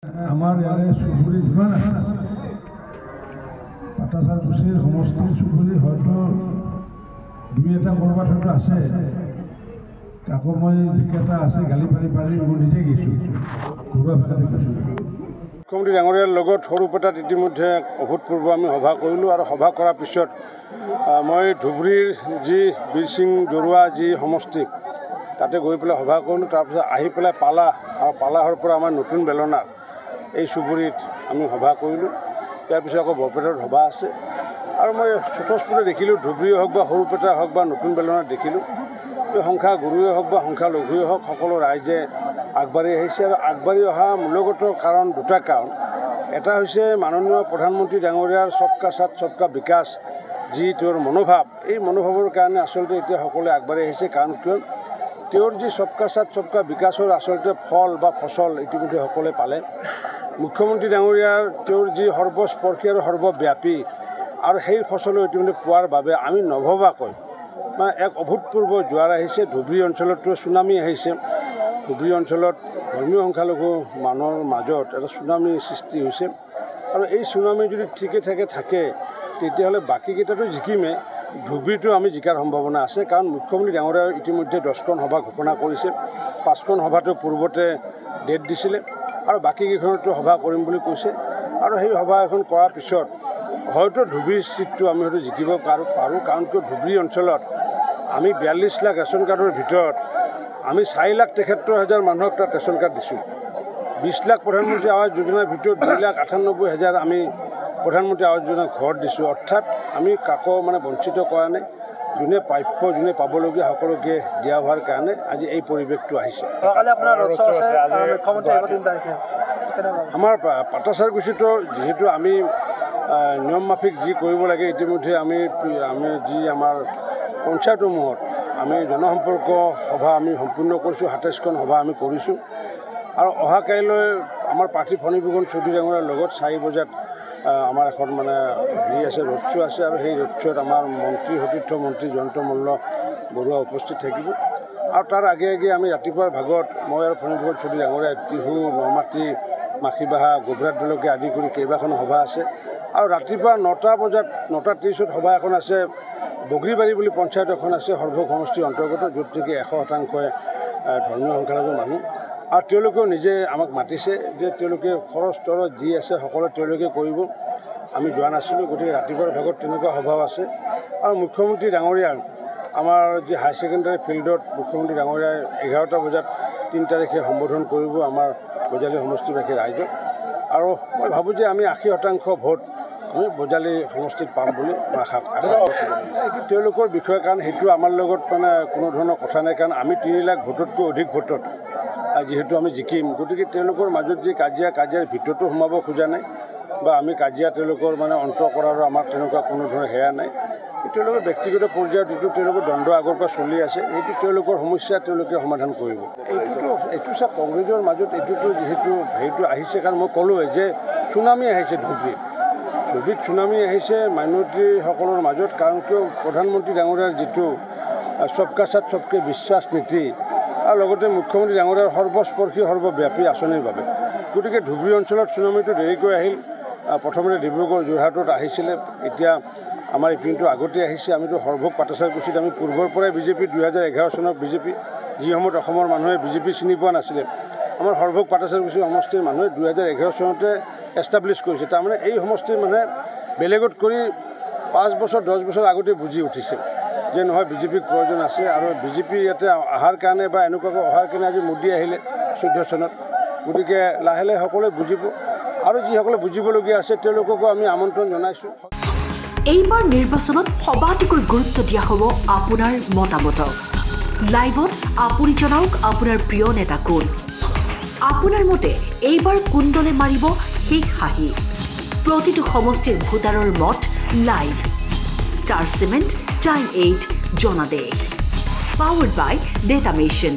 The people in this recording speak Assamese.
আমাৰ ইয়াৰে চুবুৰী যিমান আছে পাটাচাৰকুছিৰ সমষ্টিৰ চুবুৰী হয়তো দুই এটা ক'ৰবাত হয়তো আছে আকৌ মই যিকেইটা আছে গালি পাৰি মই নিজে গৈছোঁ ঘৰুৱা ভাষাতে কৈছোঁ। মুখ্যমন্ত্ৰী ডাঙৰীয়াৰ লগত সৰুপেটাত ইতিমধ্যে অভূতপূৰ্ব আমি সভা কৰিলোঁ আৰু সভা কৰাৰ পিছত মই ধুবুৰীৰ যি বীৰ সিং জৰুৱা যি সমষ্টি তাতে গৈ পেলাই সভা কৰিলোঁ। তাৰপিছত আহি পেলাই পালা আৰু পালাহৰ পৰা আমাৰ নতুন বেলনাৰ এই চুবুৰীত আমি সভা কৰিলোঁ। ইয়াৰ পিছত আকৌ বৰপেটাত সভা আছে আৰু মই স্বতঃস্ফূৰ্তে দেখিলোঁ ধুবুৰীয়ে হওক বা সৰুপেটা হওক বা নতুন বেলনাত দেখিলোঁ এই সংখ্যা গুৰুৱে হওক বা সংখ্যা লঘুৱে হওক সকলো ৰাইজে আগবাঢ়ি আহিছে আৰু আগবাঢ়ি অহা মূলগত কাৰণ দুটা কাৰণ। এটা হৈছে মাননীয় প্ৰধানমন্ত্ৰী ডাঙৰীয়াৰ সবকা সাথ সবকা বিকাশ যি তেওঁৰ মনোভাৱ, এই মনোভাৱৰ কাৰণে আচলতে এতিয়া সকলোৱে আগবাঢ়ি আহিছে। কাৰণ কিয় তেওঁৰ যি সবকা সাথ সবকা বিকাশৰ আচলতে ফল বা ফচল ইতিমধ্যে সকলোৱে পালে। মুখ্যমন্ত্ৰী ডাঙৰীয়াৰ তেওঁৰ যি সৰ্বস্পৰ্শী আৰু সৰ্বব্যাপী আৰু সেই ফচলো ইতিমধ্যে পোৱাৰ বাবে আমি নভবাকৈ মানে এক অভূতপূৰ্ব জোৱাৰ আহিছে। ধুবুৰী অঞ্চলতো চুনামি আহিছে। ধুবুৰী অঞ্চলত ধৰ্মীয় সংখ্যালঘু মানুহৰ মাজত এটা চুনামি সৃষ্টি হৈছে আৰু এই চুনামি যদি ঠিকে থাকে তেতিয়াহ'লে বাকীকেইটাতো জিকিমে, ধুবুৰীটো আমি জিকাৰ সম্ভাৱনা আছে। কাৰণ মুখ্যমন্ত্ৰী ডাঙৰীয়াই ইতিমধ্যে 10খন সভা ঘোষণা কৰিছে। 5খন সভাটো পূৰ্বতে ডেট দিছিলে আৰু বাকীকেইখনতো সভা কৰিম বুলি কৈছে আৰু সেই সভা এখন কৰাৰ পিছত হয়তো ধুবুৰীৰ চিটটো আমি হয়তো জিকিব পাৰোঁ। কাৰণ কিয় ধুবুৰী অঞ্চলত আমি 42 লাখ ৰেচন কাৰ্ডৰ ভিতৰত আমি 4,73,000 মানুহক তাত ৰেচন কাৰ্ড দিছোঁ। 20 লাখ প্ৰধানমন্ত্ৰী আৱাস যোজনাৰ ভিতৰত 2,98,000 আমি প্ৰধানমন্ত্ৰী আৱাস যোজনাৰ ঘৰ দিছোঁ। অৰ্থাৎ আমি কাকো মানে বঞ্চিত কৰা নাই। যোনে প্ৰাপ্য যোনে পাবলগীয়া সকলোকে দিয়া হোৱাৰ কাৰণে আজি এই পৰিৱেশটো আহিছে। আমাৰ পাটাচাৰকুছিতো যিহেতু আমি নিয়ম মাফিক যি কৰিব লাগে ইতিমধ্যে আমি যি আমাৰ পঞ্চায়তসমূহত আমি জনসম্পৰ্ক সভা আমি সম্পূৰ্ণ কৰিছোঁ। 27খন সভা আমি কৰিছোঁ আৰু অহা কাইলৈ আমাৰ প্ৰাৰ্থী ফণীভূষণ চৌধুৰী ডাঙৰীয়াৰ লগত 4 বজাত আমাৰ এখন মানে হেৰি আছে, ৰোড শ্ব' আছে আৰু সেই ৰোড শ্ব'ত আমাৰ মন্ত্ৰী সতীৰ্থ মন্ত্ৰী জয়ন্ত মল্ল বৰুৱা উপস্থিত থাকিব। আৰু তাৰ আগে আমি ৰাতিপুৱাৰ ভাগত মই আৰু ফণীভূষণ চৌধুৰী ডাঙৰীয়া টিহু নমাটি মাখিবাহা গোবৰাদলৈকে আদি কৰি কেইবাখনো সভা আছে আৰু ৰাতিপুৱা 9টা বজাত 9:30 সভা এখন আছে। বগৰীবাৰী বুলি পঞ্চায়ত এখন আছে সৰ্বভোগ সমষ্টিৰ অন্তৰ্গত, য'ত নেকি 100% ধৰ্মীয় সংখ্যালঘু মানুহ আৰু তেওঁলোকেও নিজে আমাক মাতিছে যে তেওঁলোকে খৰচ তৰচ যি আছে সকলো তেওঁলোকে কৰিব। আমি যোৱা নাছিলোঁ, গতিকে ৰাতিপুৱাৰ ভাগত তেনেকুৱা সভাও আছে। আৰু মুখ্যমন্ত্ৰী ডাঙৰীয়াৰ আমাৰ যি হাই ছেকেণ্ডাৰী ফিল্ডত মুখ্যমন্ত্ৰী ডাঙৰীয়াই 11টা বজাত 3 তাৰিখে সম্বোধন কৰিব আমাৰ বজালী সমষ্টিবাসী ৰাইজক। আৰু মই ভাবোঁ যে আমি 80% ভোট আমি বজালী সমষ্টিত পাম বুলি আশা এইটো তেওঁলোকৰ বিষয়। কাৰণ সেইটো আমাৰ লগত মানে কোনো ধৰণৰ কথা নাই। কাৰণ আমি 3 লাখ ভোটতকৈ অধিক ভোটত যিহেতু আমি জিকিম, গতিকে তেওঁলোকৰ মাজত যি কাজিয়াৰ ভিতৰতো সোমাব খোজা নাই বা আমি কাজিয়া তেওঁলোকৰ মানে অন্ত কৰাৰো আমাৰ তেনেকুৱা কোনো ধৰণৰ হেৰা নাই। তেওঁলোকৰ ব্যক্তিগত পৰ্যায়ত যিটো তেওঁলোকৰ দ্বন্দ্ব আগৰ পৰা চলি আছে সেইটো তেওঁলোকৰ সমস্যা তেওঁলোকে সমাধান কৰিব। এইটো চা কংগ্ৰেছৰ মাজত এইটোতো যিহেতু হেৰিটো আহিছে। কাৰণ মই ক'লোৱে যে চুনামি আহিছে ধুবুৰীত চুনামি আহিছে মাইনৰিটিসকলৰ মাজত। কাৰণ কিয় প্ৰধানমন্ত্ৰী ডাঙৰীয়াৰ যিটো সবকা সাথ সবকা বিশ্বাস নীতি আৰু লগতে মুখ্যমন্ত্ৰী ডাঙৰীয়াৰ সৰ্বস্পৰ্শী সৰ্বব্যাপী আঁচনিৰ বাবে গতিকে ধুবুৰী অঞ্চলত চুনামিটো দেৰিকৈ আহিল। প্ৰথমতে ডিব্ৰুগড় যোৰহাটত আহিছিলে, এতিয়া আমাৰ ইপিনটো আগতে আহিছে। আমিতো সৰ্বভোগ পাটাচাৰকুছিত আমি পূৰ্বৰ পৰাই বিজেপি 2011 চনত বিজেপি যি সময়ত অসমৰ মানুহে বিজেপি চিনি পোৱা নাছিলে, আমাৰ সৰ্বভোগ পাটাচাৰকুছি সমষ্টিৰ মানুহে 2011 চনতে এষ্টাব্লিছ কৰিছে। তাৰমানে এই সমষ্টিৰ মানুহে বেলেগত কৰি 5 বছৰ 10 বছৰ আগতে বুজি উঠিছে যে নহয় বিজেপিক প্ৰয়োজন আছে আৰু বিজেপি ইয়াতে অহাৰ কাৰণে বা এনেকুৱাকৈ অহাৰ কাৰণে আজি মোদী আহিলে 14 চনত। গতিকে লাহে লাহে সকলোৱে বুজিব আৰু যিসকলে বুজিবলগীয়া আছে তেওঁলোককো আমি আমন্ত্ৰণ জনাইছোঁ। এইবাৰ নিৰ্বাচনত সবাতোকৈ গুৰুত্ব দিয়া হ'ব আপোনাৰ মতামতক। লাইভত আপুনি জনাওক আপোনাৰ প্ৰিয় নেতা কোন। আপোনাৰ মতে এইবাৰ কোন দলে মাৰিব শেষ হাঁহি। প্ৰতিটো সমষ্টিৰ ভোটাৰৰ মত লাইভ। ষ্টাৰ চিমেণ্ট টাইম 8 জনাদেশ। পাৱাৰ্ড বাই ডেটা মেচিন।